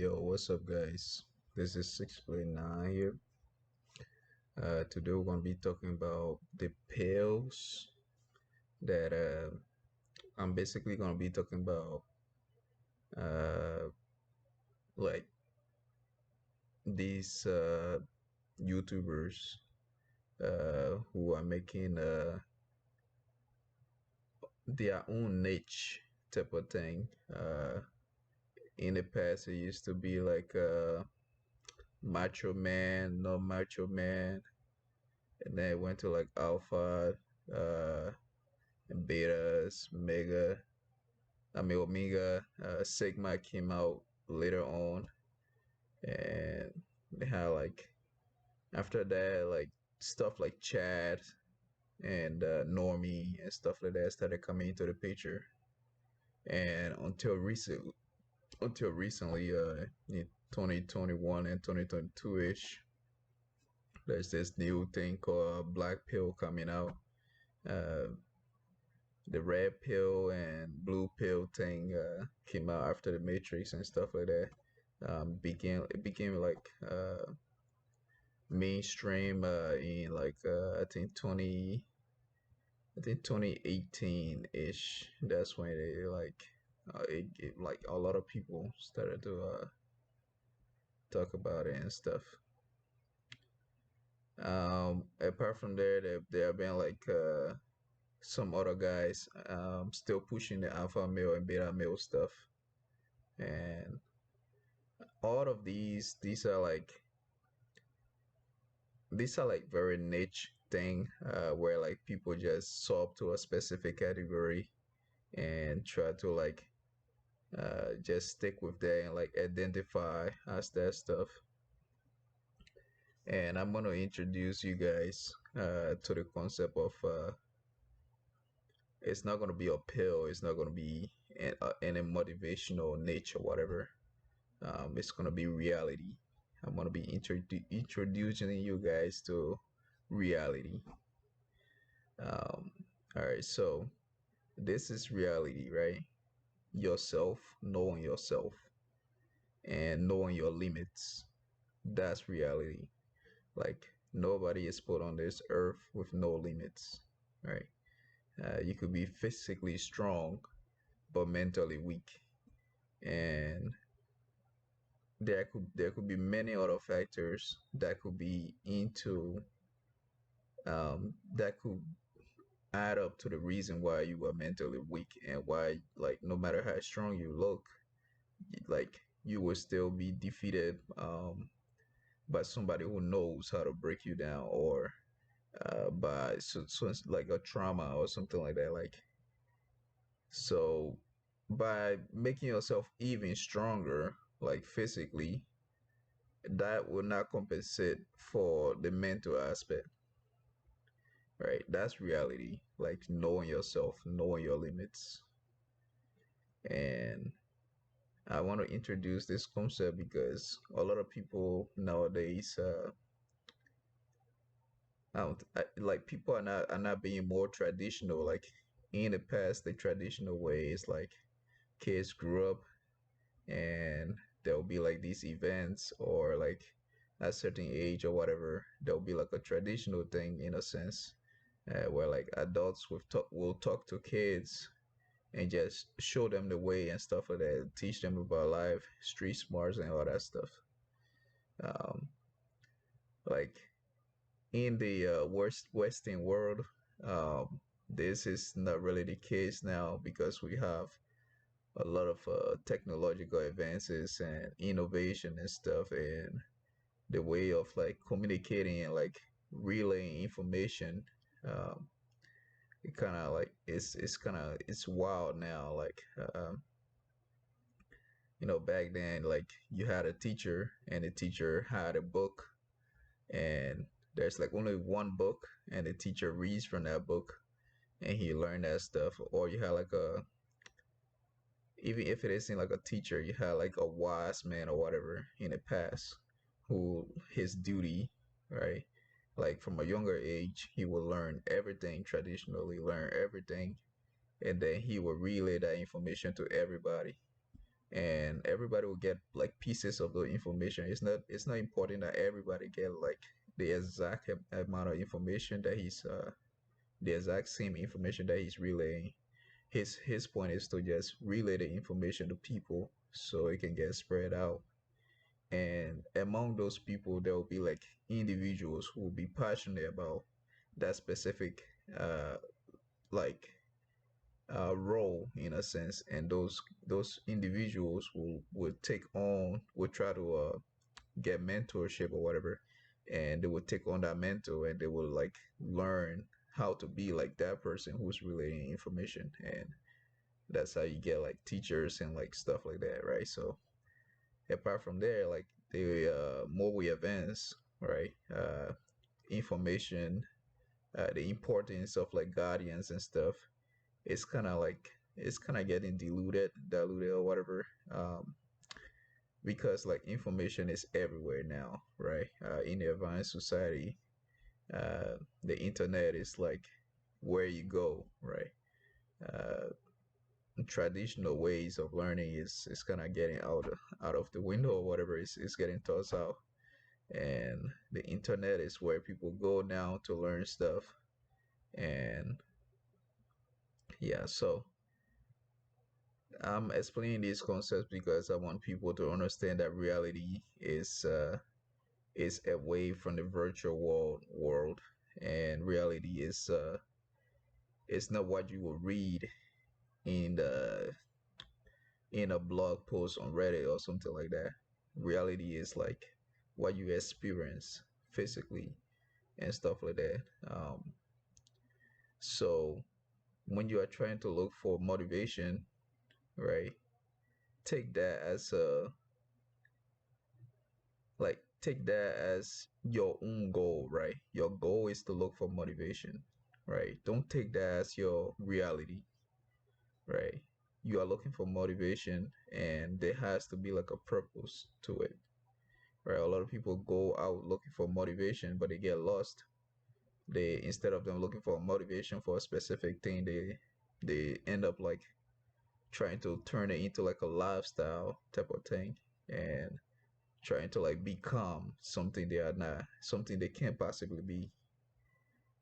Yo, what's up, guys? This is 6.9 here. Today we're gonna be talking about the pills that I'm basically gonna be talking about uh, like these YouTubers who are making their own niche type of thing. In the past, it used to be like macho man, no macho man, and then it went to like alpha. Betas, Mega, Omega, Sigma came out later on, and they had like after that, like stuff like Chad and Normie and stuff like that started coming into the picture, and until recently, in 2021 and 2022 ish, there's this new thing called Black Pill coming out. Uh, the red pill and blue pill thing came out after the Matrix and stuff like that. It became like mainstream in like I think 2018 ish. That's when they like like a lot of people started to talk about it and stuff. Apart from there have been like some other guys still pushing the alpha male and beta male stuff, and all of these are like very niche thing where like people just sub to a specific category and try to like just stick with that and like identify as that stuff. And I'm going to introduce you guys to the concept of it's not going to be a pill, it's not going to be any motivational nature, whatever. It's going to be reality. I'm going to be introducing you guys to reality. All right, so this is reality, right? Yourself, knowing yourself, and knowing your limits. That's reality. Like, nobody is put on this earth with no limits, right? You could be physically strong, but mentally weak. And there could be many other factors that could be into that could add up to the reason why you are mentally weak, and why like no matter how strong you look, like you will still be defeated by somebody who knows how to break you down, or so it's like a trauma or something like that. Like, so by making yourself even stronger, like physically, that will not compensate for the mental aspect, right? That's reality. Like knowing yourself, knowing your limits. And I want to introduce this concept because a lot of people nowadays, like people are not being more traditional. Like in the past, the traditional way is like kids grew up and there'll be like these events, or like at a certain age or whatever, there'll be like a traditional thing in a sense, where like adults will talk to kids and just show them the way and stuff like that, teach them about life, street smarts, and all that stuff. Um, like in the Western world, this is not really the case now because we have a lot of technological advances and innovation and stuff, and the way of like communicating and like relaying information. Um, it kind of like it's wild now. Like back then, like you had a teacher and the teacher had a book, and there's like only one book, and the teacher reads from that book and he learned that stuff. Or you had like even if it isn't like a teacher, you had like a wise man or whatever in the past who his duty, right? Like from a younger age, he will learn everything traditionally, learn everything, and then he will relay that information to everybody. and everybody will get like pieces of the information. It's not important that everybody get like the exact amount of information that he's the exact same information that he's relaying. His point is to just relay the information to people so it can get spread out. And among those people, there will be like individuals who will be passionate about that specific like role in a sense, and those individuals will take on will try to get mentorship or whatever, and they will take on that mentor and they will like learn how to be like that person who's relaying information, and that's how you get like teachers and like stuff like that, right? So apart from there, like the more we advance, right, information, the importance of like guardians and stuff, it's kind of getting diluted or whatever, because like information is everywhere now, right? In the advanced society, the internet is like where you go, right? Uh, Traditional ways of learning is kind of getting out of the window or whatever. Is getting tossed out, and the internet is where people go now to learn stuff. And yeah, so I'm explaining these concepts because I want people to understand that reality is away from the virtual world, and reality is not what you will read in the in a blog post on Reddit or something like that. Reality is like what you experience physically and stuff like that. So when you are trying to look for motivation, right? Take that as a take that as your own goal, right? Your goal is to look for motivation, right? Don't take that as your reality, right? You are looking for motivation and there has to be like a purpose to it, right? A lot of people go out looking for motivation, but they get lost. They instead of them looking for motivation for a specific thing, they end up like trying to turn it into like a lifestyle type of thing, and trying to like become something they are not, something they can't possibly be,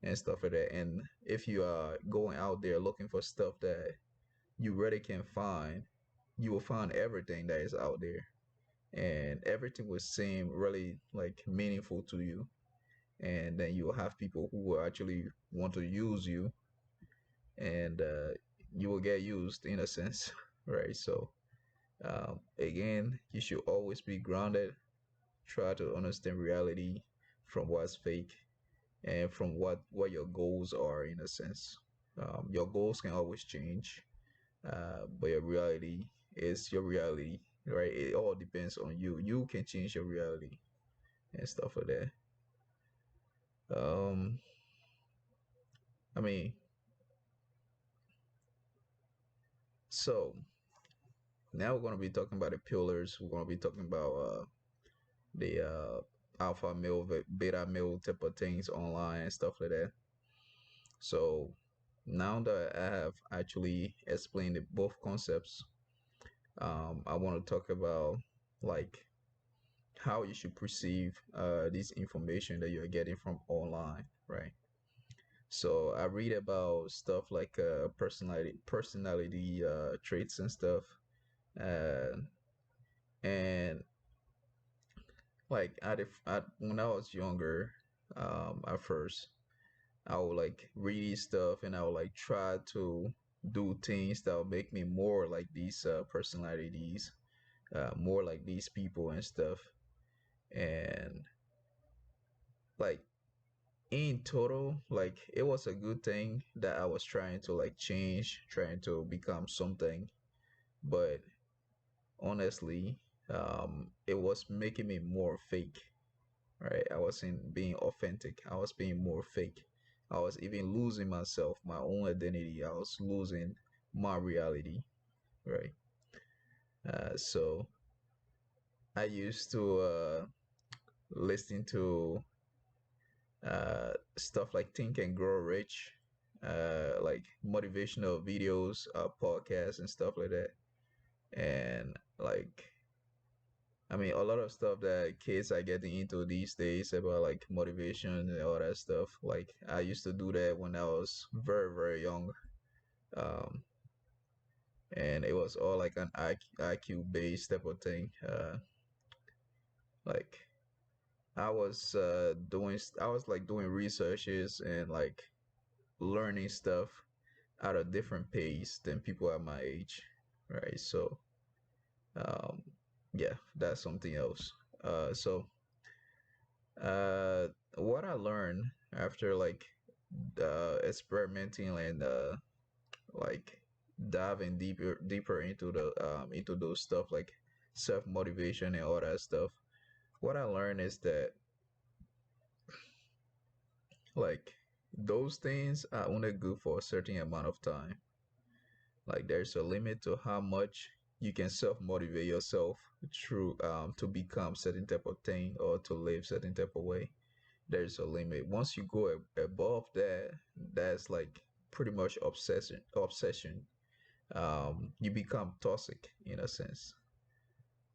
and stuff like that. And if you are going out there looking for stuff that you really can find, you will find everything that is out there, and everything will seem really like meaningful to you. And then you will have people who will actually want to use you, and you will get used in a sense, right? So again, you should always be grounded. Try to understand reality from what's fake and from what your goals are in a sense. Your goals can always change, but your reality is your reality, right? It all depends on you. You can change your reality and stuff like that. um I mean, so now we're going to be talking about the pillars. We're going to be talking about the alpha male, beta male type of things online and stuff like that. So now that I have actually explained both concepts, I want to talk about like how you should perceive this information that you're getting from online, right? So I read about stuff like personality traits and stuff, uh, and like when I was younger, at first I would like read stuff and I would like try to do things that would make me more like these personalities, more like these people and stuff. And like in total, like it was a good thing that I was trying to like change, trying to become something. But honestly, it was making me more fake, right? I wasn't being authentic. I was being more fake. I was even losing myself, my own identity. I was losing my reality, right? So I used to listen to stuff like Think and Grow Rich, like motivational videos, podcasts, and stuff like that. And like, I mean, a lot of stuff that kids are getting into these days about like motivation and all that stuff. Like I used to do that when I was very, very young. Um, and it was all like an IQ based type of thing. Like I was like doing researches and like learning stuff at a different pace than people at my age, right? So, um, yeah, that's something else. What I learned after like experimenting and like diving deeper into those stuff like self motivation and all that stuff. What I learned is that like those things are only good for a certain amount of time. Like there's a limit to how much you can self motivate yourself through to become certain type of thing or to live certain type of way. There's a limit. Once you go above that, that's like pretty much obsession. You become toxic in a sense.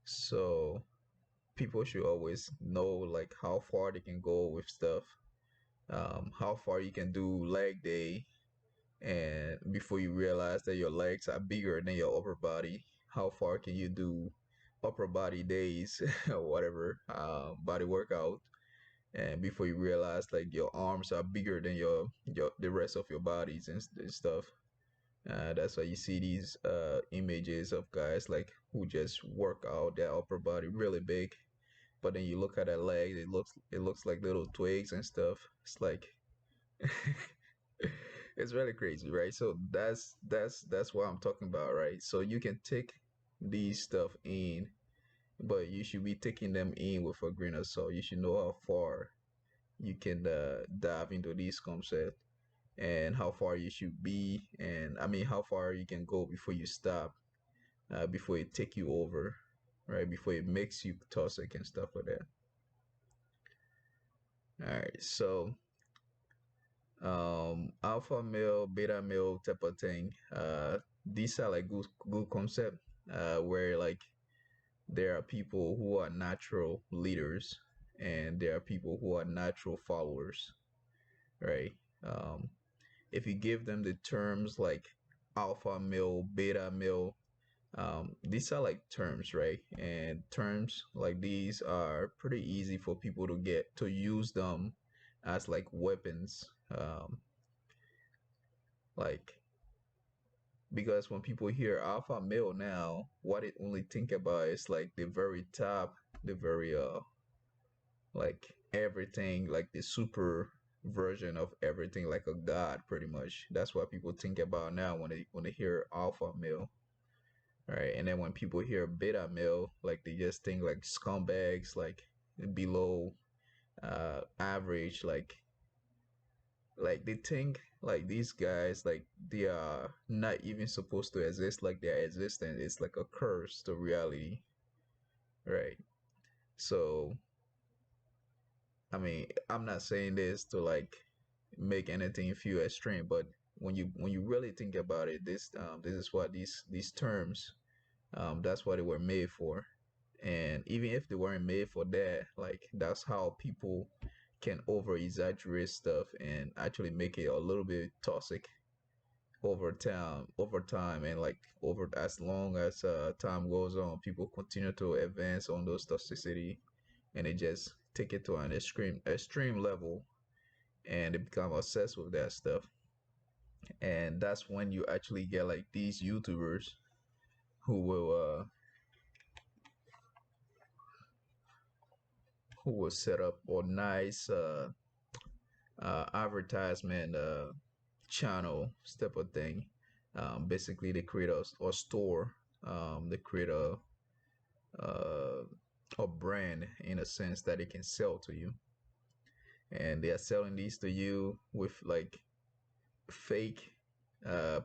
So people should always know like how far they can go with stuff, how far you can do leg day, and before you realize that your legs are bigger than your upper body, how far can you do upper body days or whatever body workout, and before you realize like your arms are bigger than your the rest of your bodies and stuff. That's why you see these images of guys like who just work out their upper body really big, but then you look at their legs, it looks like little twigs and stuff. It's like it's really crazy, right? So that's what I'm talking about, right? So you can take these stuff in, but you should be taking them in with a grain of salt. You should know how far you can dive into these concepts and how far you should be, and I mean how far you can go before you stop, before it take you over, right? Before it makes you toxic and stuff like that. All right, so alpha male, beta male type of thing. These are like good concept, where like there are people who are natural leaders and there are people who are natural followers, right? If you give them the terms like alpha male, beta male, these are like terms, right? And terms like these are pretty easy for people to get to use them as like weapons. Like because when people hear alpha male now, what it only think about is like the very top, the very like everything, like the super version of everything, like a god, pretty much. That's what people think about now when they hear alpha male, right? And then when people hear beta male, like they just think like scumbags, like below average, like they think like these guys like they are not even supposed to exist, like their existence is like a curse to reality, right? So I mean, I'm not saying this to like make anything feel extreme, but when you really think about it, this is what these terms, that's what they were made for. And even if they weren't made for that, like that's how people can over exaggerate stuff and actually make it a little bit toxic over time, and like over as long as time goes on, people continue to advance on those toxicity, and they just take it to an extreme level, and they become obsessed with that stuff. And that's when you actually get like these YouTubers who will set up a nice advertisement channel type of thing. Basically, they create a store. They create uh, a brand in a sense that they can sell to you, and they are selling these to you with like fake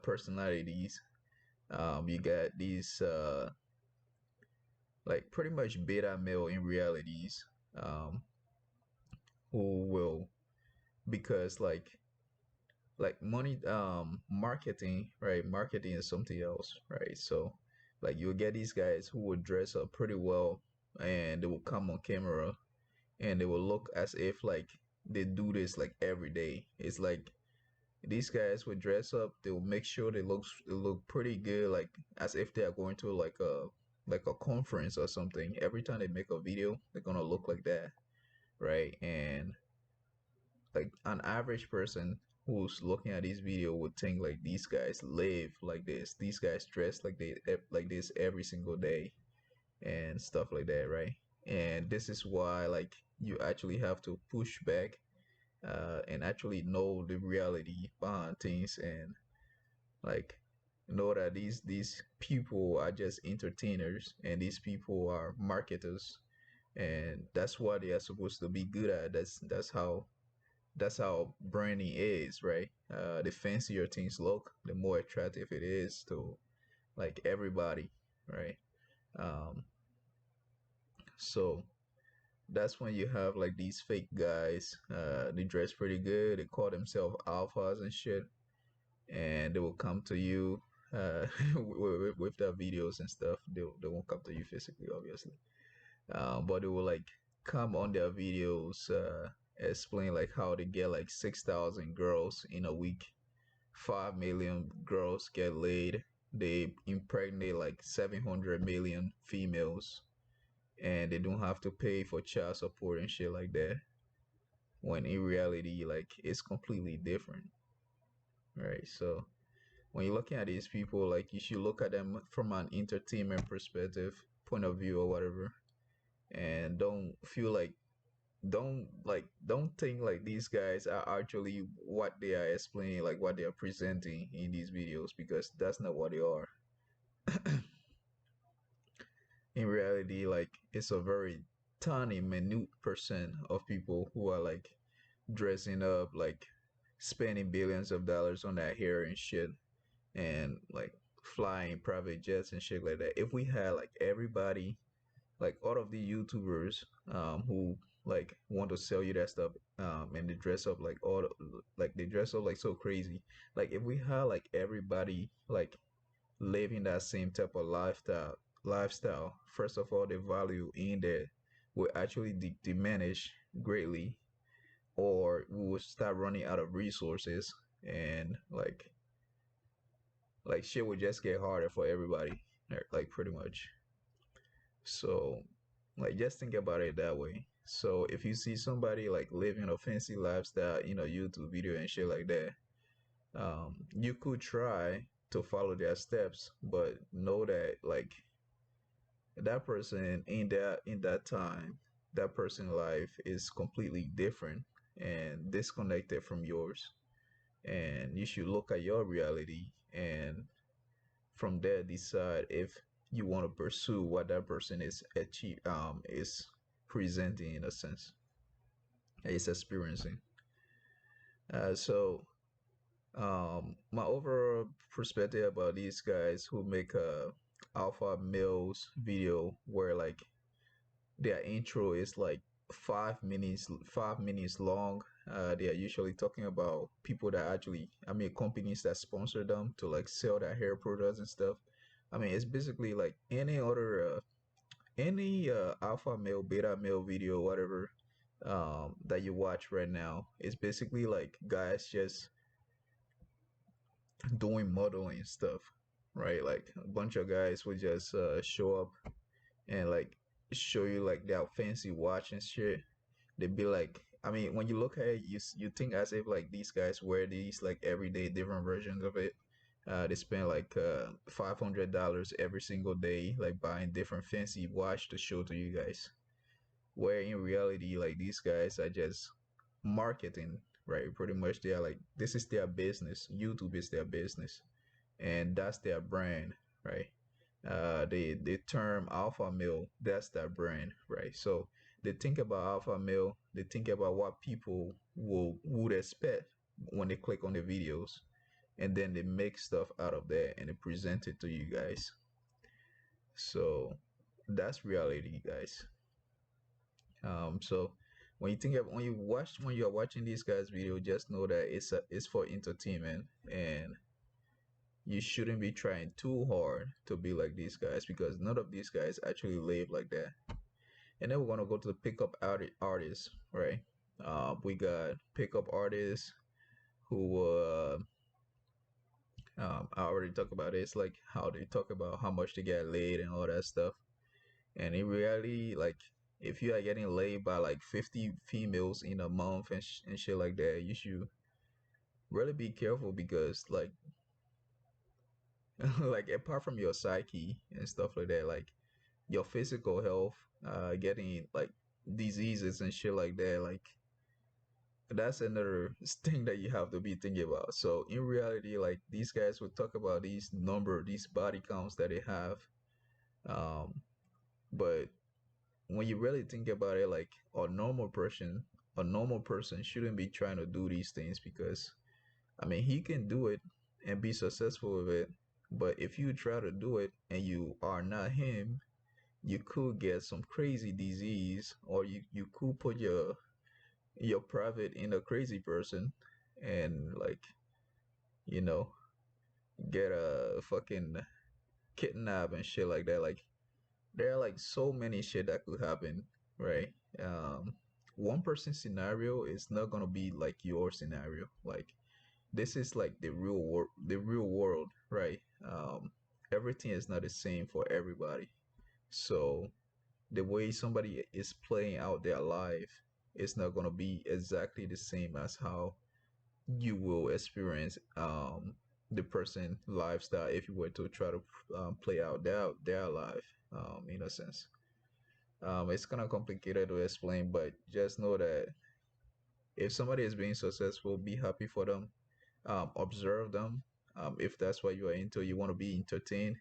personalities. You got these like pretty much beta male in realities, um, who will, because like money, marketing, right? Marketing is something else, right? So Like you'll get these guys who would dress up pretty well, and they will come on camera, and they will look as if like they do this like every day. It's like these guys would dress up, they will make sure they look pretty good, like as if they are going to like a conference or something. Every time they make a video, they're gonna look like that, right? And like an average person who's looking at this video would think like these guys live like this, these guys dress like this every single day and stuff like that, right? And this is why like you actually have to push back and actually know the reality behind things, and like know that these people are just entertainers, and these people are marketers, and that's what they are supposed to be good at. That's how branding is, right? The fancier things look, the more attractive it is to like everybody, right? Um, so that's when you have like these fake guys. They dress pretty good. They call themselves alphas and shit, and they will come to you with their videos and stuff. They won't come to you physically, obviously, but they will like come on their videos, explain like how they get like 6,000 girls in a week, 5 million girls get laid, they impregnate like 700 million females, and they don't have to pay for child support and shit like that. When in reality, like it's completely different, right? So when you're looking at these people, like you should look at them from an entertainment perspective, point of view or whatever, and don't think like these guys are actually what they are explaining, like what they are presenting in these videos, because that's not what they are. In reality, like it's a very tiny minute percent of people who are like dressing up, like spending billions of dollars on that hair and shit, and like flying private jets and shit like that. If we had like everybody, like all of the YouTubers who like want to sell you that stuff, and they dress up like like they dress up like so crazy. Like if we had like everybody like living that same type of lifestyle, first of all, the value in there will actually diminish greatly, or we will start running out of resources, and like shit would just get harder for everybody, like pretty much. So like just think about it that way. So if you see somebody like living a fancy lifestyle in a YouTube video and shit like that, you could try to follow their steps, but know that like that person in that time, that person's life is completely different and disconnected from yours. And you should look at your reality, and from there decide if you want to pursue what that person is presenting, in a sense, is experiencing. So my overall perspective about these guys who make a alpha males video where like their intro is like 5 minutes long. They are usually talking about people that actually, I mean, companies that sponsor them to like sell their hair products and stuff. I mean, it's basically like any alpha male, beta male video, whatever, that you watch right now. It's basically like guys just doing modeling stuff, right? Like a bunch of guys would just show up and like show you like their fancy watch and shit. They'd be like, I mean, when you look at it, you think as if like these guys wear these like everyday different versions of it. They spend like $500 every single day, like buying different fancy watch to show to you guys. Where in reality, like these guys are just marketing, right? Pretty much, they are like, this is their business. YouTube is their business, and that's their brand, right? The term alpha male, that's their brand, right? So they think about alpha male, they think about what people would expect when they click on the videos, and then they make stuff out of that and they present it to you guys. So that's reality, guys. So when you are watching these guys video, just know that it's for entertainment, and you shouldn't be trying too hard to be like these guys because none of these guys actually live like that. And then we're gonna go to the pickup artists, right? We got pickup artists who I already talked about it. It's like how they talk about how much they get laid and all that stuff. And in reality, like if you are getting laid by like 50 females in a month and shit like that, you should really be careful because like apart from your psyche and stuff like that, like your physical health, getting like diseases and shit like that, like that's another thing that you have to be thinking about. So in reality, like these guys would talk about these body counts that they have, um, but when you really think about it, like a normal person shouldn't be trying to do these things because I mean he can do it and be successful with it, but if you try to do it and you are not him, you could get some crazy disease or you could put your private in a crazy person and like you know get a fucking kidnap and shit like that. Like there are like so many shit that could happen, right? One person scenario is not gonna be like your scenario. Like this is like the real world, right? Everything is not the same for everybody. So the way somebody is playing out their life is not gonna be exactly the same as how you will experience the person lifestyle if you were to try to play out their life in a sense. It's kind of complicated to explain, but just know that if somebody is being successful, be happy for them. Observe them. If that's what you are into, you want to be entertained,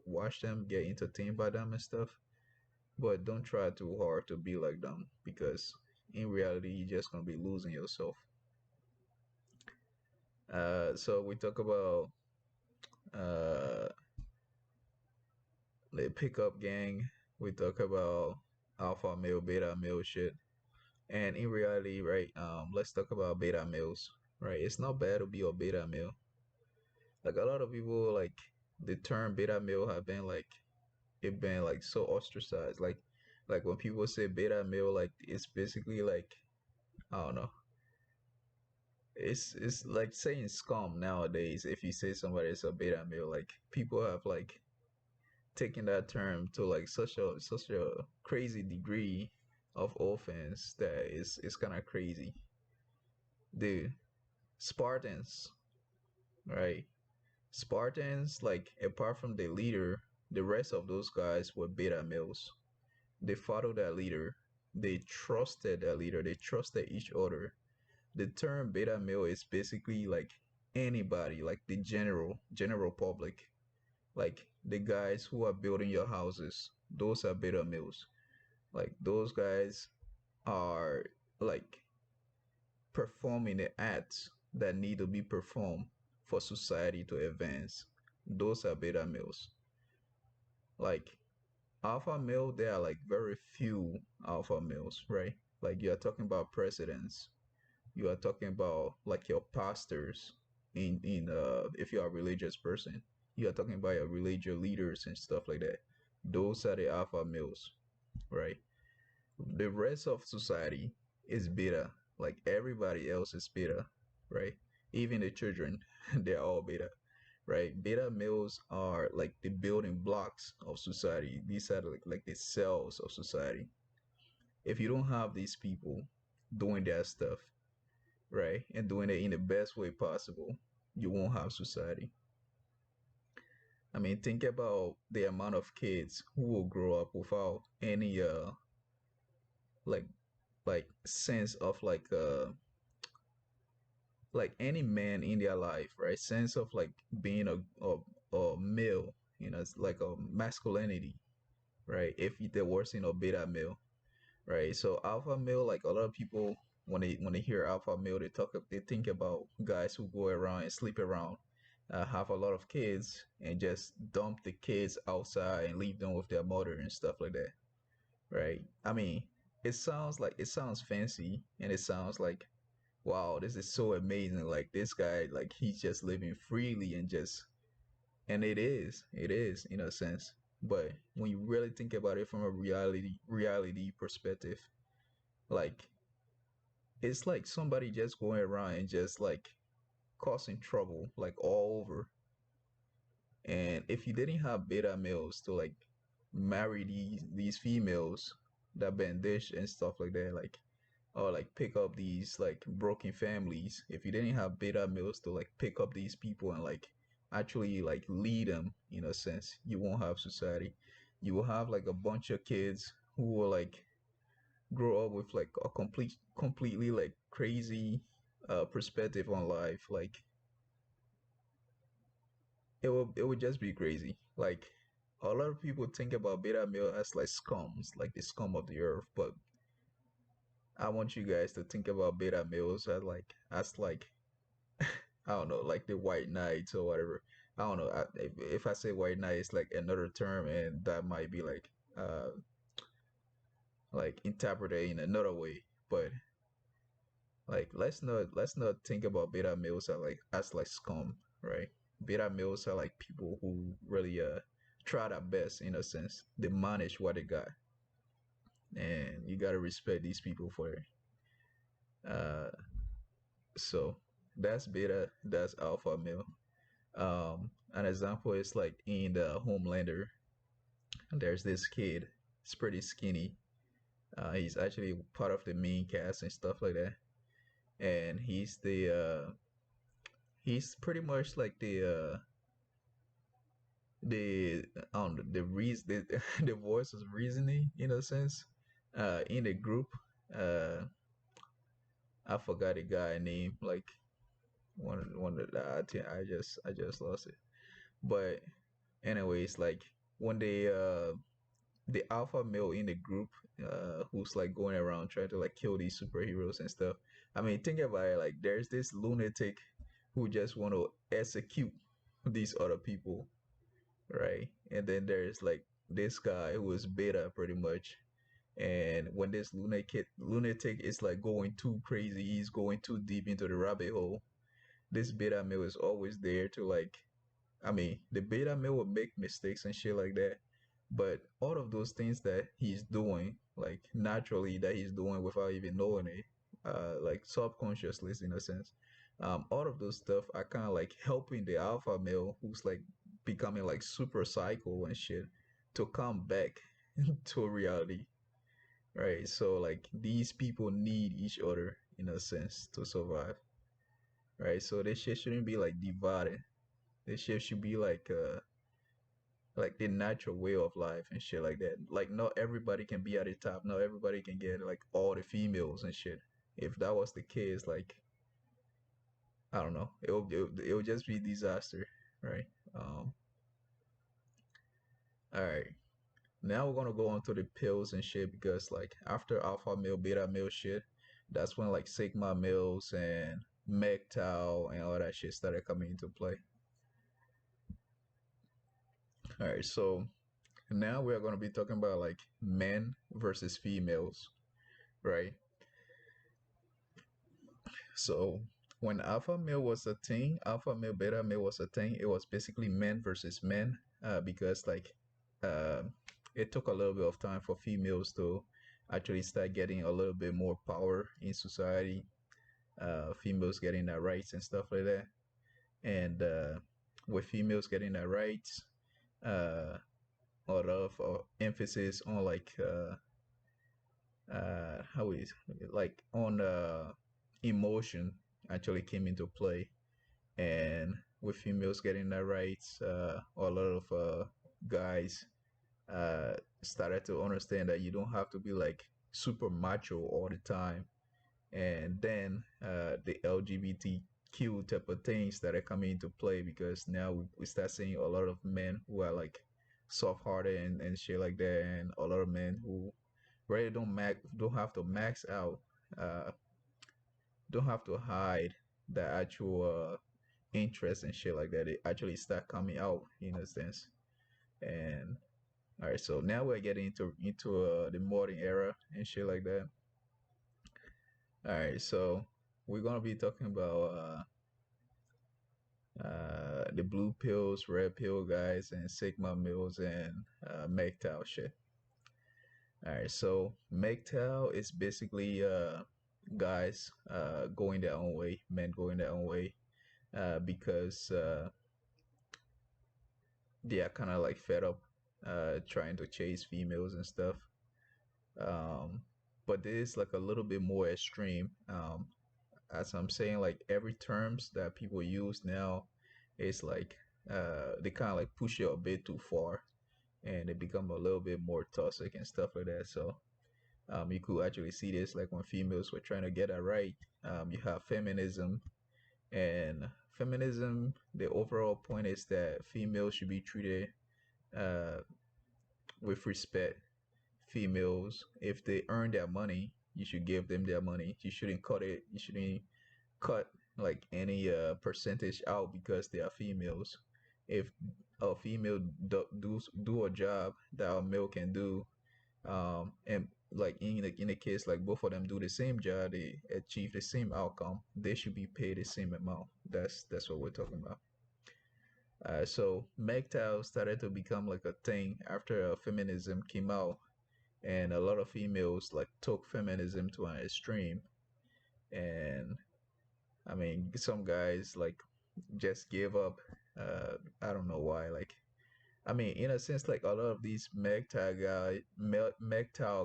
watch them, get entertained by them and stuff. But don't try too hard to be like them because in reality, you're just gonna be losing yourself. So we talk about uh, the pickup gang. We talk about alpha male, beta male shit. And in reality, right, let's talk about beta males, right? It's not bad to be a beta male. Like a lot of people, like the term beta male have been like it been like so ostracized. Like when people say beta male, like it's basically like I don't know. It's like saying scum nowadays. If you say somebody is a beta male, like people have like taken that term to like such a crazy degree of offense that is kind of crazy. The Spartans, right? Spartans, like apart from the leader, the rest of those guys were beta males. They followed that leader. They trusted that leader. They trusted each other. The term beta male is basically like anybody, like the general public, like the guys who are building your houses. Those are beta males. Like those guys are like performing the acts that need to be performed for society to advance. Those are beta males. Like alpha male, there are like very few alpha males, right? Like you are talking about presidents, you are talking about like your pastors in if you are a religious person, you are talking about your religious leaders and stuff like that. Those are the alpha males, right? The rest of society is beta. Like everybody else is beta, right? Even the children, they're all beta, right? Beta males are like the building blocks of society. These are like the cells of society. If you don't have these people doing their stuff, right, and doing it in the best way possible, you won't have society. I mean, think about the amount of kids who will grow up without any like sense of like any man in their life, right? Sense of like being a male, you know, it's like a masculinity, right? If they're worse in a beta male, right? So alpha male, like a lot of people when they hear alpha male, they think about guys who go around and sleep around, have a lot of kids and just dump the kids outside and leave them with their mother and stuff like that, right? I mean, it sounds fancy and it sounds like wow, this is so amazing. Like this guy, like he's just living freely and just And it is in a sense. But when you really think about it from a reality perspective, like it's like somebody just going around and just like causing trouble like all over. And if you didn't have beta males to like marry these females that bandish and stuff like that, like or like pick up these like broken families, if you didn't have beta males to like pick up these people and like actually like lead them in a sense, you won't have society. You will have like a bunch of kids who will like grow up with like a completely like crazy perspective on life. Like it would just be crazy. Like a lot of people think about beta male as like scums, like the scum of the earth, but I want you guys to think about beta males as like I don't know, like the white knights or whatever. I don't know. If I say white knight, it's like another term, and that might be like interpreted in another way. But like let's not think about beta males as like scum, right? Beta males are like people who really try their best in a sense. They manage what they got, and you gotta respect these people for it. Uh, so that's beta, that's alpha male. An example is like in the Homelander. There's this kid. He's pretty skinny. He's actually part of the main cast and stuff like that. And he's pretty much like the the reason the voice of reasoning in a sense. In the group, uh, I forgot the guy name. Like one of the I just lost it. But anyways, like when they the alpha male in the group who's like going around trying to like kill these superheroes and stuff. I mean, think about it, like there's this lunatic who just want to execute these other people, right? And then there's like this guy who is beta pretty much. And when this lunatic is like going too crazy, he's going too deep into the rabbit hole. This beta male is always there to like, I mean, the beta male will make mistakes and shit like that, but all of those things that he's doing, like naturally that he's doing without even knowing it, like subconsciously in a sense, all of those stuff are kind of like helping the alpha male who's like becoming like super psycho and shit to come back to reality, right? So like these people need each other in a sense to survive, right? So this shit shouldn't be like divided. This shit should be like the natural way of life and shit like that. Like not everybody can be at the top. Not everybody can get like all the females and shit. If that was the case, like I don't know, it would just be disaster, right? All right. Now we're gonna go on to the pills and shit because like after alpha male, beta male shit, that's when like sigma males and MGTOW and all that shit started coming into play. All right, so now we're gonna be talking about like men versus females, right? So when alpha male was a thing, alpha male, beta male was a thing, it was basically men versus men, because like uh, it took a little bit of time for females to actually start getting a little bit more power in society, females getting their rights and stuff like that. And with females getting their rights, uh, a lot of emphasis on like how is like on emotion actually came into play, and with females getting their rights, a lot of guys started to understand that you don't have to be like super macho all the time. And then the LGBTQ type of things started coming into play because now we start seeing a lot of men who are like soft-hearted and shit like that, and a lot of men who really don't have to max out, uh, don't have to hide the actual interest and shit like that. It actually start coming out in a sense. And all right, so now we're getting into the modern era and shit like that. All right, so we're gonna be talking about The blue pills, red pill guys, and sigma males and MGTOW shit. All right, so MGTOW is basically guys going their own way, men going their own way, because they are kind of like fed up trying to chase females and stuff. Um, but this is like a little bit more extreme. As I'm saying, like every terms that people use now is like they kind of like push it a bit too far, and they become a little bit more toxic and stuff like that. So you could actually see this like when females were trying to get it right. You have feminism, and feminism. The overall point is that females should be treated uh, with respect. Females, if they earn their money, you should give them their money. You shouldn't cut it. You shouldn't cut like any percentage out because they are females. If a female do a job that a male can do, and like in a case like both of them do the same job, they achieve the same outcome, they should be paid the same amount. That's what we're talking about. So MGTOW started to become like a thing after feminism came out, and a lot of females like took feminism to an extreme. And I mean, some guys like just gave up. I don't know why. Like, I mean, in a sense, like a lot of these MGTOW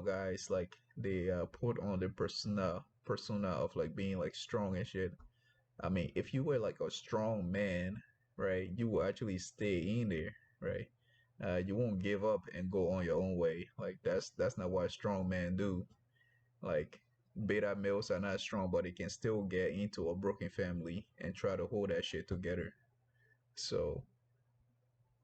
guys, like they put on the persona of like being like strong and shit. I mean, if you were like a strong man, right, you will actually stay in there, right? You won't give up and go on your own way. Like that's not what strong men do. Like beta males are not strong, but they can still get into a broken family and try to hold that shit together. So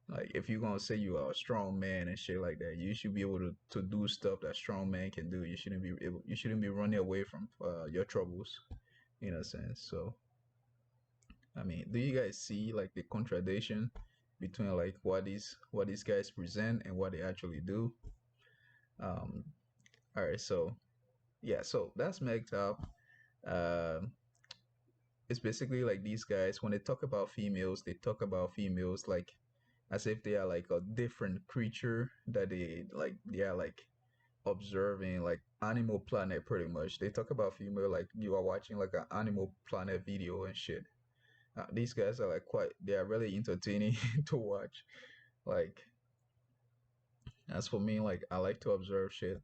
like if you're gonna say you are a strong man and shit like that, you should be able to do stuff that strong man can do. You shouldn't be running away from your troubles in a sense. So I mean, do you guys see like the contradiction between like what these guys present and what they actually do? Um, all right, so yeah, so that's MGTOW. Um, it's basically like these guys when they talk about females, they talk about females like as if they are like a different creature that they are like observing like Animal Planet pretty much. They talk about female like you are watching like an Animal Planet video and shit. These guys are like quite they are really entertaining to watch. Like as for me, like I like to observe shit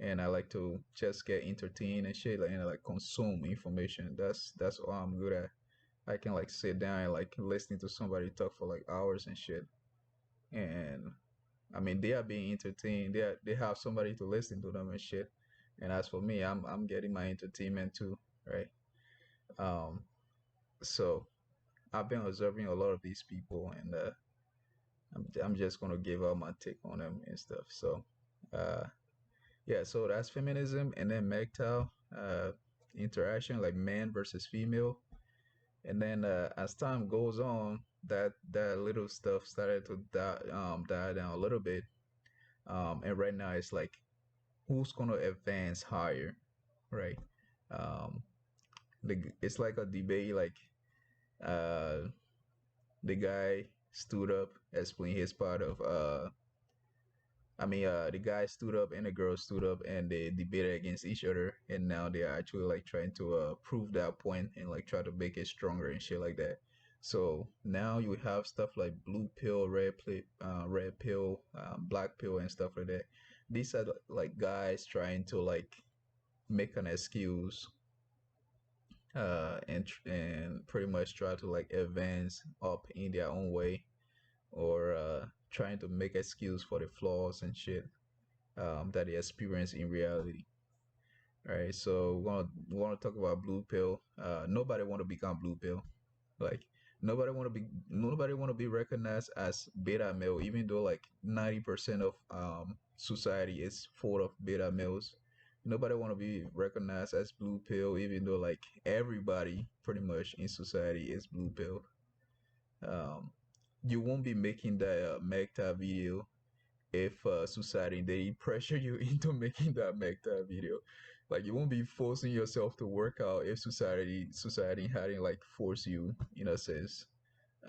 and I like to just get entertained and shit like, and like consume information. That's all I'm good at. I can like sit down and like listening to somebody talk for like hours and shit. And I mean they are being entertained. They have somebody to listen to them and shit. And as for me, I'm getting my entertainment too, right? Um so I've been observing a lot of these people and I'm just gonna give out my take on them and stuff. So uh yeah, so that's feminism and then MGTOW interaction like man versus female. And then as time goes on, that little stuff started to die down a little bit. And right now it's like who's gonna advance higher, right? Um, it's like a debate. Like uh, the guy stood up, explained his part of. The guy stood up and the girl stood up, and they debated against each other. And now they are actually like trying to prove that point and like try to make it stronger and shit like that. So now you have stuff like blue pill, red pill, black pill, and stuff like that. These are like guys trying to like make an excuse and pretty much try to like advance up in their own way or trying to make excuse for the flaws and shit that they experience in reality. Right. So we want to talk about blue pill. Nobody want to become blue pill. Like nobody want to be recognized as beta male, even though like 90% of society is full of beta males. Nobody want to be recognized as blue pill, even though like everybody pretty much in society is blue pill. Um, you won't be making that Mecta video if society they pressure you into making that Mecta video. Like you won't be forcing yourself to work out if society hadn't like force you in a sense.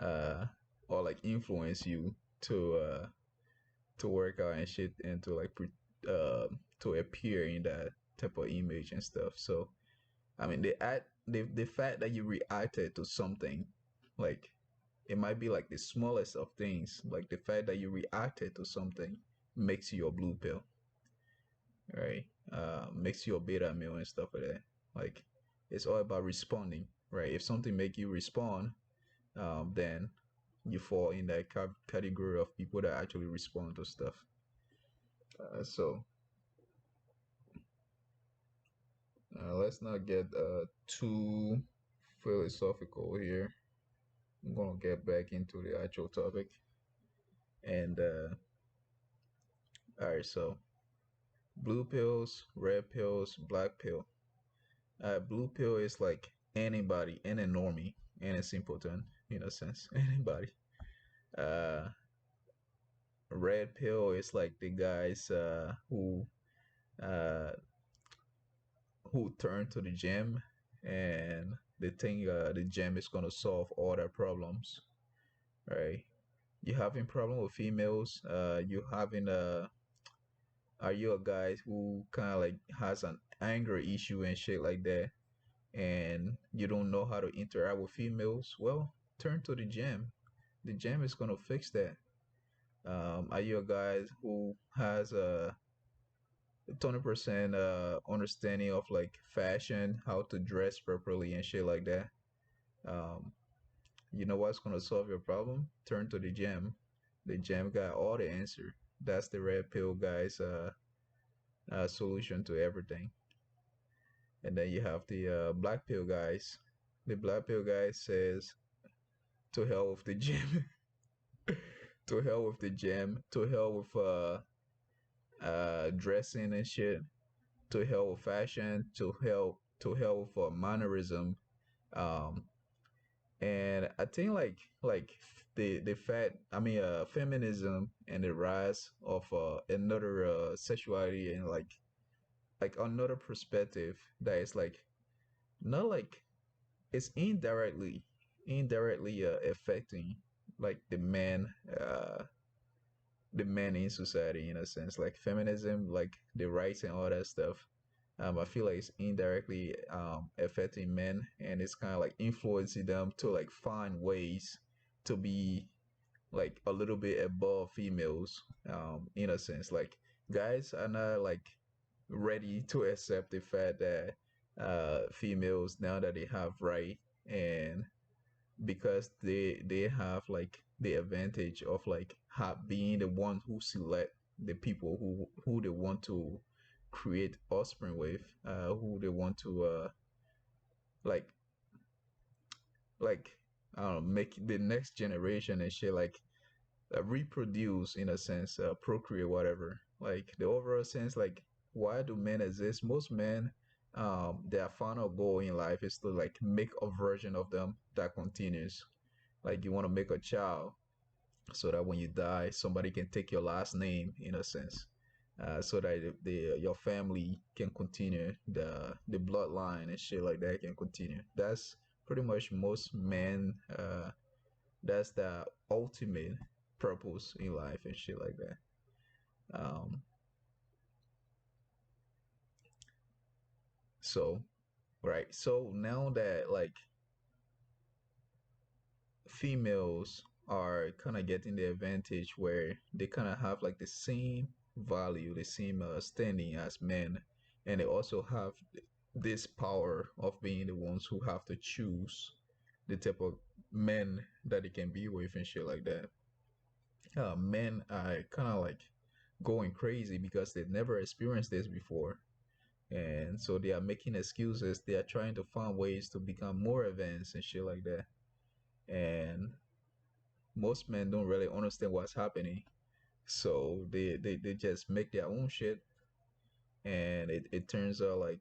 uh or like influence you to work out and shit and to like to appear in that type of image and stuff. So I mean the fact that you reacted to something, like it might be like the smallest of things, like the fact that you reacted to something makes you a blue pill, right? Makes you a beta male and stuff like that. Like it's all about responding, right? If something make you respond, then you fall in that category of people that actually respond to stuff. So let's not get too philosophical here. I'm gonna get back into the actual topic. And all right, so blue pills, red pills, black pill. Blue pill is like anybody, any normie, any simpleton, in a sense, anybody. Uh, Red pill is like the guys uh, who turn to the gym and they think the gym is gonna solve all their problems, right? You having problem with females? You having are you a guy who kind of like has an anger issue and shit like that, and you don't know how to interact with females? Well, turn to the gym. The gym is gonna fix that. Are you a guy who has a 20% understanding of like fashion, how to dress properly and shit like that? Um, you know what's gonna solve your problem? Turn to the gym. The gym got all the answer. That's the red pill guys solution to everything. And then you have the black pill guys. The black pill guy says, to hell with the gym, to hell with the gym, to hell with dressing and shit, to hell with fashion, to hell with mannerism. Um, and I think like the fat, I mean, feminism and the rise of another sexuality and like another perspective that is like not like it's indirectly affecting like the men in society in a sense, like feminism, like the rights and all that stuff. I feel like it's indirectly affecting men, and it's kind of like influencing them to like find ways to be like a little bit above females, in a sense. Like guys are not like ready to accept the fact that females, now that they have right, and because they have like the advantage of like being the one who select the people who they want to create offspring with, who they want to like like I don't know, make the next generation and shit, like reproduce in a sense, procreate, whatever. Like the overall sense, like why do men exist? Most men, their final goal in life is to like make a version of them that continues. Like you want to make a child so that when you die, somebody can take your last name in a sense, so that your family can continue, the bloodline and shit like that can continue. That's pretty much most men. That's the ultimate purpose in life and shit like that. Um, so right. So now that like females are kind of getting the advantage where they kind of have like the same value, the same standing as men, and they also have this power of being the ones who have to choose the type of men that they can be with and shit like that. Men are kind of like going crazy because they've never experienced this before. And so they are making excuses. They are trying to find ways to become more advanced and shit like that. And most men don't really understand what's happening, so they just make their own shit, and it turns out like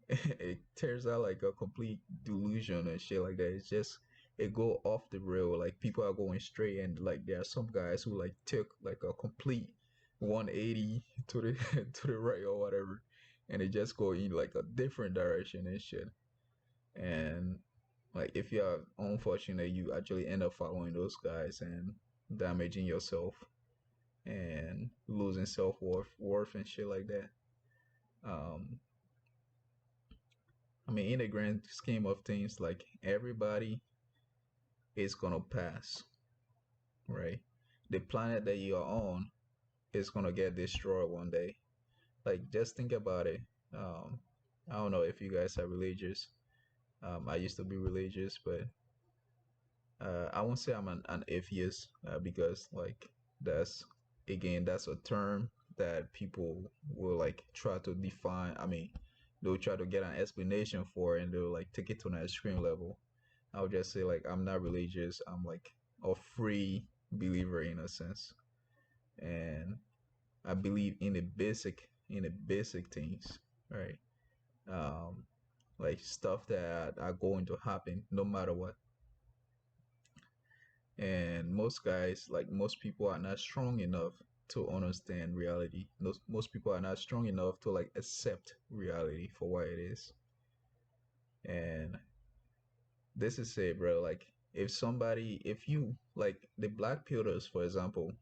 it turns out like a complete delusion and shit like that. It's just it go off the rail, like people are going straight, and like there are some guys who like took like a complete 180 to the to the right or whatever, and they just go in like a different direction and shit. And Like if you are unfortunate, you actually end up following those guys and damaging yourself and losing self worth and shit like that. Um, I mean, in the grand scheme of things, like everybody is gonna pass, right? The planet that you are on is gonna get destroyed one day. Like, just think about it. Um, I don't know if you guys are religious. I used to be religious, but I won't say I'm an atheist because, like, that's that's a term that people will like try to define. I mean, they'll try to get an explanation for, and they'll like take it to an extreme level. I would just say like I'm not religious. I'm like a free believer in a sense, and I believe in the basic things, right? Um, like stuff that are going to happen no matter what. And most guys, like most people, are not strong enough to understand reality. Most people are not strong enough to like accept reality for what it is. And this is it, bro. Like if you like the black pillars, for example,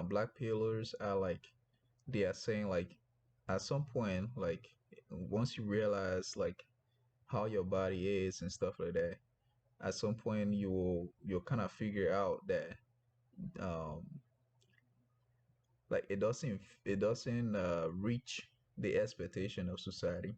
black pillars are like they are saying like at some point, like once you realize like how your body is and stuff like that, at some point you'll kind of figure out that um like it doesn't reach the expectation of society,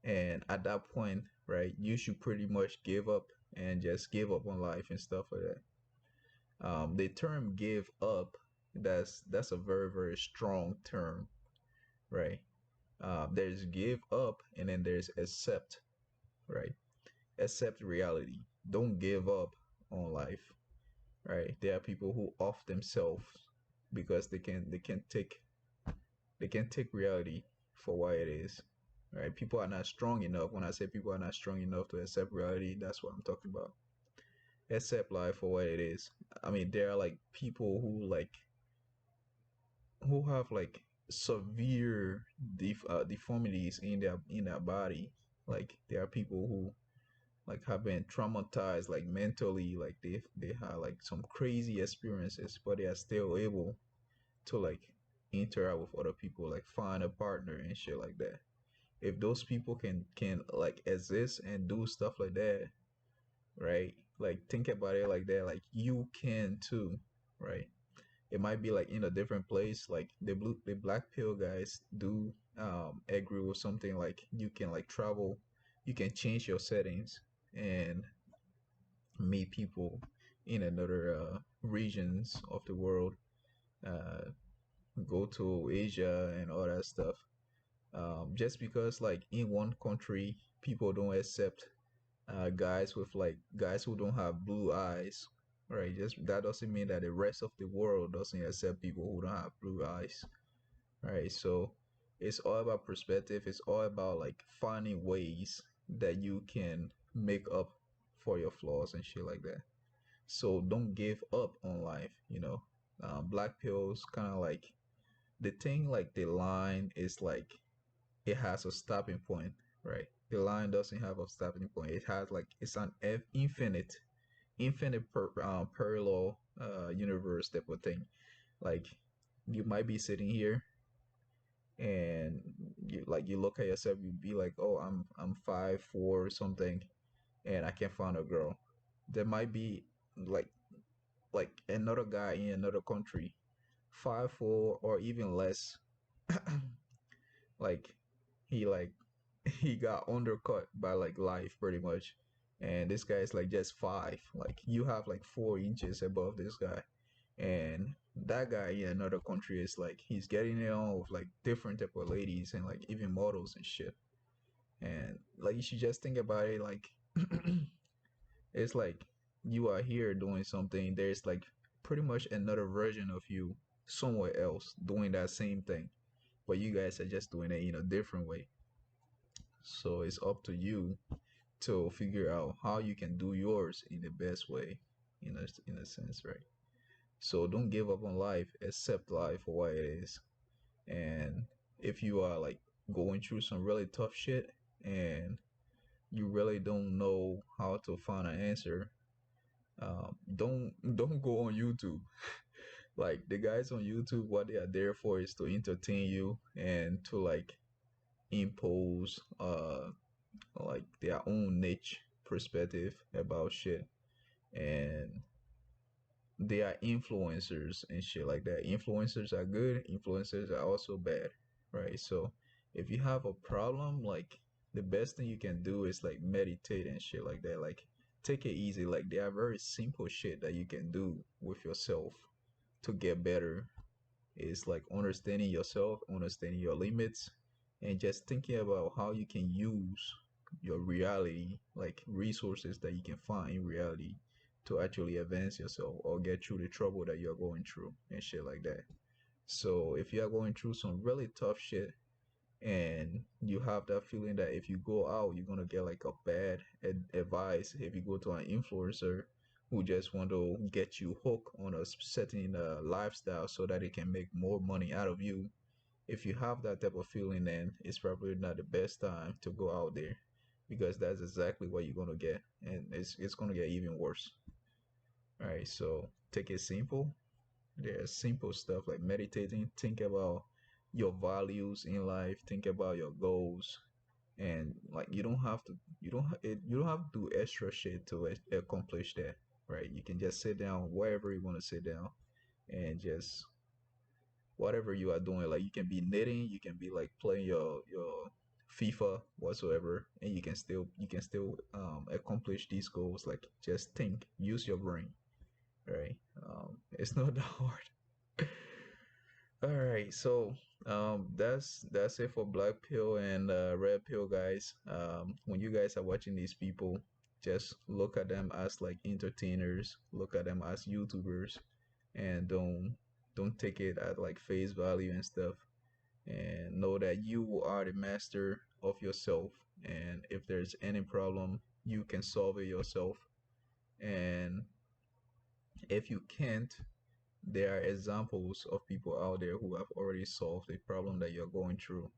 and at that point, right, you should pretty much give up and just give up on life and stuff like that. The term give up, that's a very very strong term, right? There's give up and then there's accept, right? Accept reality. Don't give up on life, right? There are people who off themselves because they can take reality for what it is, right? People are not strong enough. When I say people are not strong enough to accept reality, that's what I'm talking about. Accept life for what it is. I mean, there are like people who have like severe deformities in their body. Like there are people who like have been traumatized like mentally, like they have like some crazy experiences, but they are still able to like interact with other people, like find a partner and shit like that. If those people can like exist and do stuff like that, right? Like think about it like that, like you can too, right? It might be like in a different place. Like the black pill guys do agree with something like you can like travel, you can change your settings and meet people in another regions of the world, uh, go to Asia and all that stuff. Just because like in one country people don't accept guys who don't have blue eyes, right? Just that doesn't mean that the rest of the world doesn't accept people who don't have blue eyes, right? So it's all about perspective. It's all about like finding ways that you can make up for your flaws and shit like that. So don't give up on life, you know. Black pills kind of like the thing, like the line is like it has a stopping point, right? The line doesn't have a stopping point. It has like it's an infinite parallel universe type of thing. Like you might be sitting here and you look at yourself, you be like, oh, I'm 5'4" or something, and I can't find a girl. There might be like another guy in another country, 5'4" or even less, like he like he got undercut by like life pretty much, and this guy is like just 5, like you have like 4 inches above this guy, and that guy in another country is like he's getting it on with like different type of ladies and like even models and shit. And like you should just think about it like it's like you are here doing something, there's like pretty much another version of you somewhere else doing that same thing, but you guys are just doing it in a different way. So it's up to you to figure out how you can do yours in the best way, in a sense, right? So don't give up on life, accept life for what it is. And if you are like going through some really tough shit and you really don't know how to find an answer, don't go on YouTube. Like the guys on YouTube, what they are there for is to entertain you and to like impose like their own niche perspective about shit. And they are influencers and shit like that. Influencers are good, influencers are also bad, right? So if you have a problem, like the best thing you can do is like meditate and shit like that. Like take it easy. Like there are very simple shit that you can do with yourself to get better. It's like understanding yourself, understanding your limits, and just thinking about how you can use your reality, like resources that you can find in reality to actually advance yourself or get through the trouble that you're going through and shit like that. So if you are going through some really tough shit and you have that feeling that if you go out you're gonna get like a bad advice, if you go to an influencer who just want to get you hooked on a certain lifestyle so that they can make more money out of you, if you have that type of feeling, then it's probably not the best time to go out there, because that's exactly what you're gonna get, and it's gonna get even worse. All right, so take it simple. There's simple stuff like meditating. Think about your values in life. Think about your goals, and like you don't have to do extra shit to accomplish that. Right? You can just sit down wherever you want to sit down and just whatever you are doing. Like you can be knitting, you can be like playing your FIFA whatsoever, and you can still accomplish these goals. Like just think, use your brain. Right? It's not that hard. All right, so that's it for black pill and red pill, guys. When you guys are watching these people, just look at them as like entertainers, look at them as YouTubers, and don't take it at like face value and stuff. And know that you are the master of yourself, and if there's any problem, you can solve it yourself. And if you can't, there are examples of people out there who have already solved the problem that you're going through,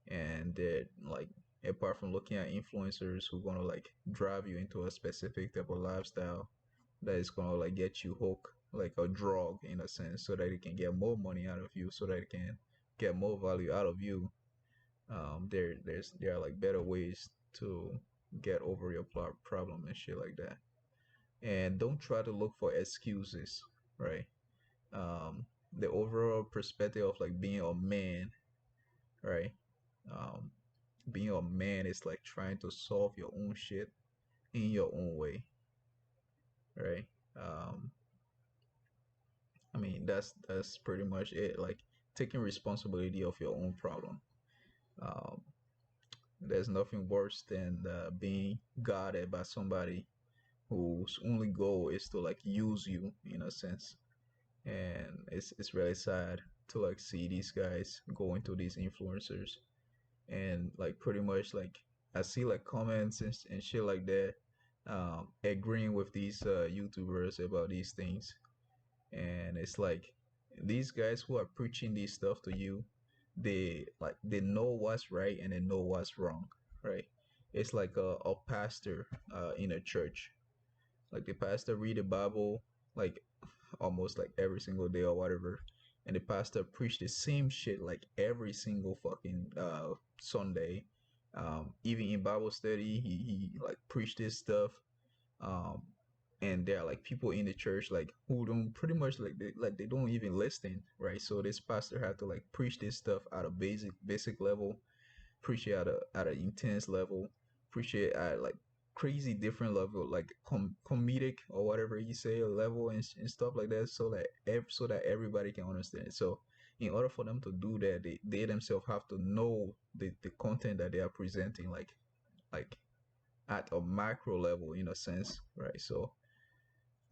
and that like apart from looking at influencers who gonna like drive you into a specific type of lifestyle that is gonna like get you hooked like a drug in a sense, so that it can get more money out of you, so that it can get more value out of you. There are like better ways to get over your problem and shit like that. And don't try to look for excuses, right? The overall perspective of like being a man, right? Um, being a man is like trying to solve your own shit in your own way, right? Um, I mean that's pretty much it. Like taking responsibility of your own problem. Um, there's nothing worse than being guided by somebody whose only goal is to like use you in a sense. And it's really sad to like see these guys go into these influencers and like pretty much like I see like comments and shit like that, agreeing with these YouTubers about these things. And it's like these guys who are preaching this stuff to you, they know what's right and they know what's wrong, right? It's like a pastor in a church. Like the pastor read the Bible like almost like every single day or whatever, and the pastor preached the same shit like every single fucking Sunday. Even in Bible study, he like preached this stuff. Um, and there are like people in the church like who don't pretty much like they don't even listen, right? So this pastor had to like preach this stuff at a basic level, preach it at an intense level, preach it at like crazy different level, like comedic or whatever you say level, and stuff like that, so that so that everybody can understand it. So in order for them to do that, they themselves have to know the content that they are presenting, like at a macro level in a sense, right? So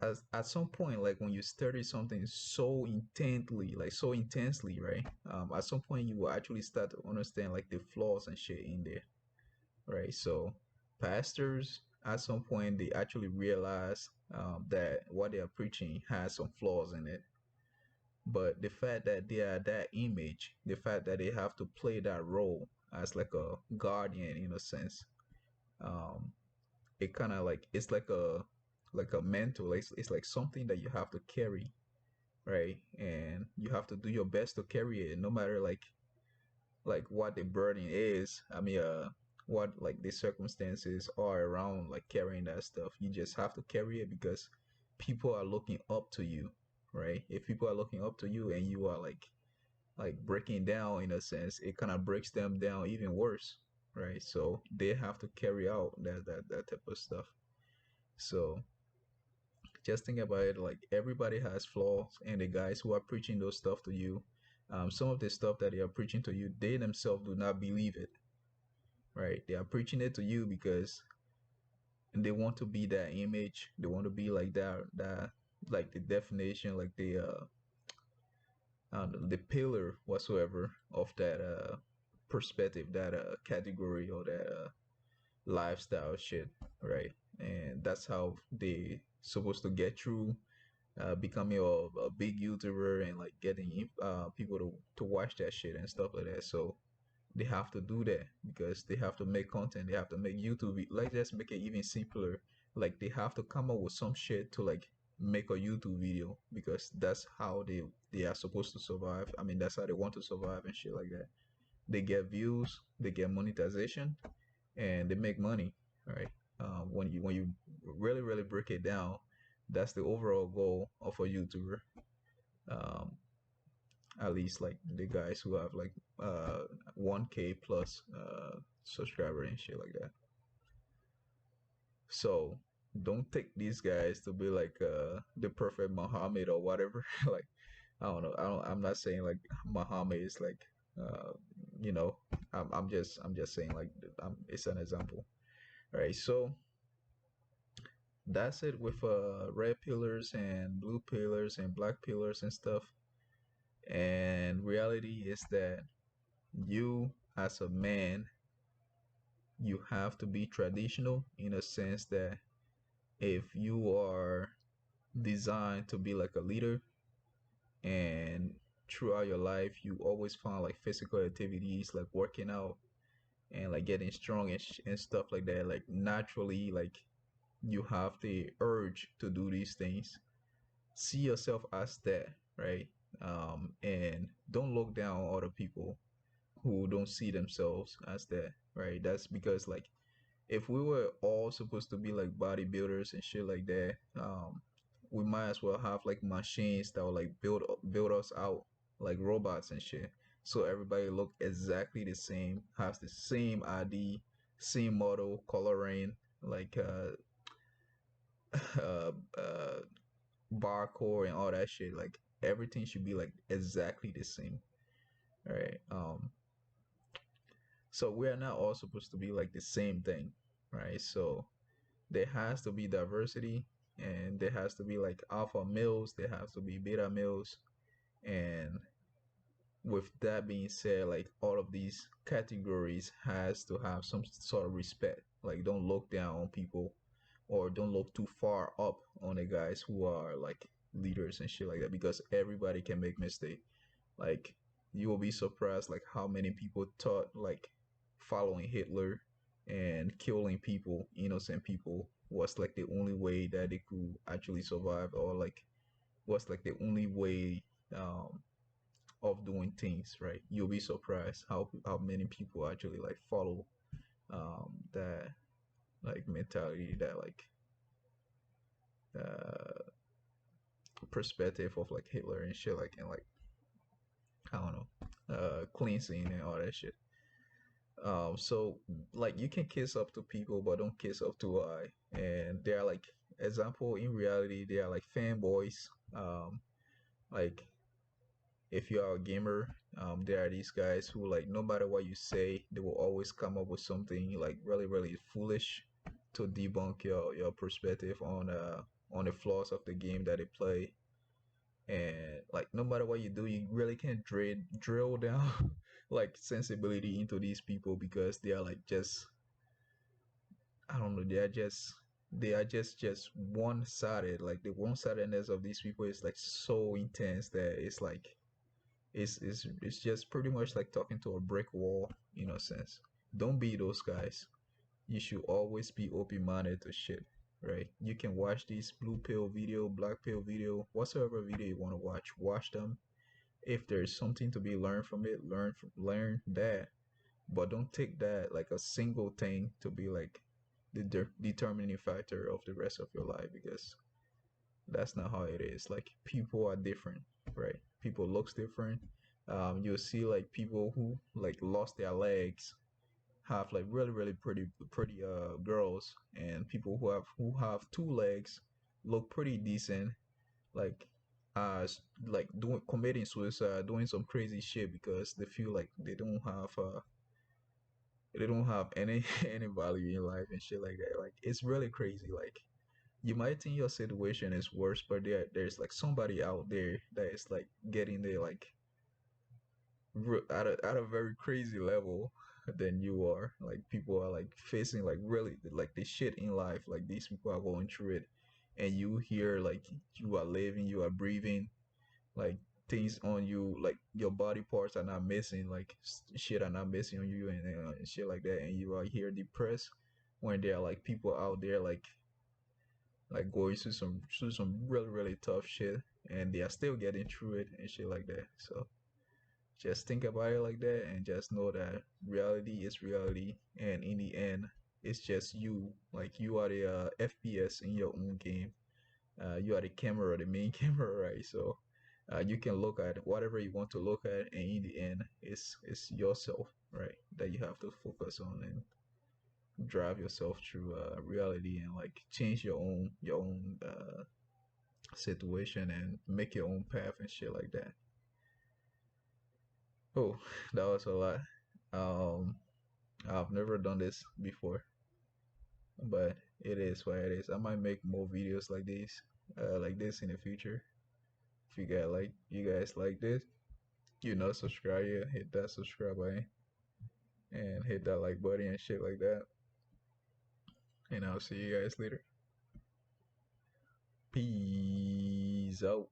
as at some point, like when you study something so intently, like so intensely, right? At some point you will actually start to understand like the flaws and shit in there, right? So pastors at some point they actually realize that what they are preaching has some flaws in it. But the fact that they are that image, the fact that they have to play that role as like a guardian in a sense, um it kind of like it's like a mental, it's like something that you have to carry, right? And you have to do your best to carry it no matter like what the burden is. I mean, what like the circumstances are around like carrying that stuff. You just have to carry it because people are looking up to you, right? If people are looking up to you and you are like breaking down in a sense, it kind of breaks them down even worse, right? So they have to carry out that type of stuff. So just think about it, like everybody has flaws, and the guys who are preaching those stuff to you, some of the stuff that they are preaching to you, they themselves do not believe it, right? They are preaching it to you because they want to be that image. They want to be like that like the definition, like the pillar whatsoever of that perspective, that category, or that lifestyle shit, right? And that's how they supposed to get through becoming a big YouTuber and like getting people to watch that shit and stuff like that. So they have to do that because they have to make content. They have to make YouTube. Like, let's make it even simpler. Like, they have to come up with some shit to like make a YouTube video because that's how they are supposed to survive. I mean, that's how they want to survive and shit like that. They get views, they get monetization, and they make money. Right? When you really break it down, that's the overall goal of a YouTuber. Um, at least like the guys who have like 1K plus subscriber and shit like that. So don't take these guys to be like the perfect Muhammad or whatever. Like, I don't know. I'm not saying like Muhammad is like uh, you know. I'm just saying like it's an example. All right. So that's it with red pillars and blue pillars and black pillars and stuff. And reality is that you as a man, you have to be traditional in a sense that if you are designed to be like a leader, and throughout your life you always find like physical activities like working out and like getting strong and stuff like that, like naturally like you have the urge to do these things, see yourself as that, right? And don't look down on other people who don't see themselves as that, right? That's because like if we were all supposed to be like bodybuilders and shit like that, we might as well have like machines that will like build us out like robots and shit. So everybody look exactly the same, has the same ID, same model, coloring, like uh, uh, barcode and all that shit. Like everything should be like exactly the same, right? So we are not all supposed to be like the same thing, right? So there has to be diversity, and there has to be like alpha males, there has to be beta males. And with that being said, like all of these categories has to have some sort of respect. Like don't look down on people, or don't look too far up on the guys who are like leaders and shit like that, because everybody can make mistake. Like you will be surprised like how many people thought like following Hitler and killing people, innocent people, was like the only way that they could actually survive, or like was like the only way of doing things, right? You'll be surprised how many people actually like follow that like mentality, that like uh perspective of like Hitler and shit, like, and like I don't know, cleansing and all that shit. So like you can kiss up to people, but don't kiss up to I. And they are like example in reality, they are like fanboys. Like if you are a gamer, there are these guys who like no matter what you say, they will always come up with something like really foolish to debunk your perspective on the flaws of the game that they play. And like no matter what you do, you really can't drill down like sensibility into these people, because they are like just, I don't know, they are just one-sided. Like the one-sidedness of these people is like so intense that it's like it's just pretty much like talking to a brick wall in a sense. Don't be those guys. you should always be open-minded to shit, right? You can watch these blue pill video, black pill video, whatsoever video you want to watch them. If there's something to be learned from it, learn that, but don't take that like a single thing to be like the determining factor of the rest of your life, because that's not how it is. Like people are different, right? People looks different. You'll see like people who like lost their legs have like really pretty girls, and people who have two legs look pretty decent, like like doing committing suicide, doing some crazy shit because they feel like they don't have any any value in life and shit like that. Like it's really crazy. Like you might think your situation is worse, but there's like somebody out there that is like getting there like at a very crazy level than you are. Like people are like facing like really like the shit in life. Like these people are going through it, and you hear like you are living, you are breathing, like things on you, like your body parts are not missing, like shit are not missing on you, and shit like that, and you are here depressed when there are like people out there like going through some really tough shit, and they are still getting through it and shit like that. So just think about it like that, and just know that reality is reality, and in the end, it's just you. Like you are the FPS in your own game. You are the camera, the main camera, right? So you can look at whatever you want to look at, and in the end, it's yourself, right? That you have to focus on and drive yourself through reality, and like change your own situation and make your own path and shit like that. Oh, that was a lot. Um, I've never done this before, but it is what it is. I might make more videos like this in the future. If you guys like this, subscribe, yeah, hit that subscribe button and hit that like button and shit like that. And I'll see you guys later. Peace out.